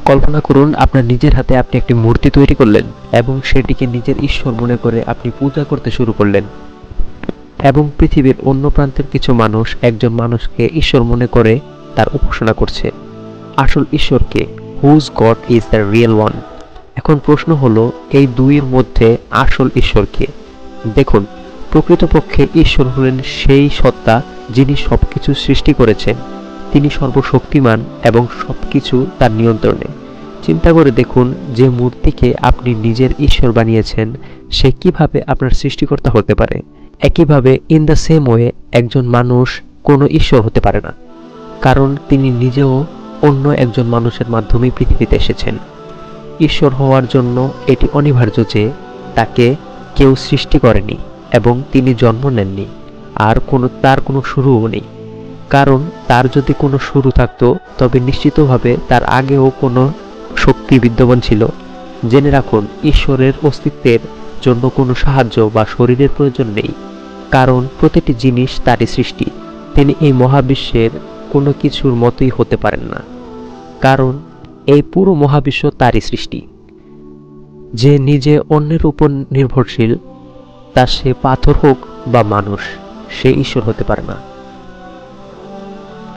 কল্পনা করুন আপনার নিজের হাতে আপনি একটি মূর্তি তৈরি করলেন এবং সেটিকে নিজের ঈশ্বর মনে করে আপনি পূজা করতে শুরু করলেন এবং পৃথিবীর অন্য প্রান্তের কিছু মানুষ একজন মানুষকে ঈশ্বর মনে করে তার উপাসনা করছে। আসল ঈশ্বরকে, whose god is the real one? এখন প্রশ্ন হলো, এই দুইয়ের মধ্যে আসল ঈশ্বরকে? দেখুন, প্রকৃতপক্ষে ঈশ্বর হলেন সেই সত্তা যিনি সবকিছু সৃষ্টি করেছেন। তিনি সর্বশক্তিমান এবং সবকিছু তার নিয়ন্ত্রণে। চিন্তা করে দেখুন, যে মূর্তিকে আপনি নিজের ঈশ্বর বানিয়েছেন সে কিভাবে আপনার সৃষ্টিকর্তা হতে পারে। একইভাবে ইন দ্য সেম ওয়ে একজন মানুষ কোনো ঈশ্বর হতে পারে না, কারণ তিনি নিজেও অন্য একজন মানুষের মাধ্যমেই পৃথিবীতে এসেছেন। ঈশ্বর হওয়ার জন্য এটি অনিবার্য যে তাকে কেউ সৃষ্টি করেনি এবং তিনি জন্ম নেননি, আর তার কোনো শুরুও নেই। কারণ তার যদি কোনো শুরু থাকতো তবে নিশ্চিতভাবে তার আগেও কোনো শক্তি বিদ্যমান ছিল। জেনে রাখুন, ঈশ্বরের অস্তিত্বের জন্য কোনো সাহায্য বা শরীরের প্রয়োজন নেই, কারণ প্রতিটি জিনিস তারই সৃষ্টি। তিনি এই মহাবিশ্বের কোনো কিছুর মতোই হতে পারেন না, কারণ এই পুরো মহাবিশ্ব তারই সৃষ্টি। যে নিজে অন্যের উপর নির্ভরশীল, তা সে পাথর হোক বা মানুষ, সে ঈশ্বর হতে পারে না।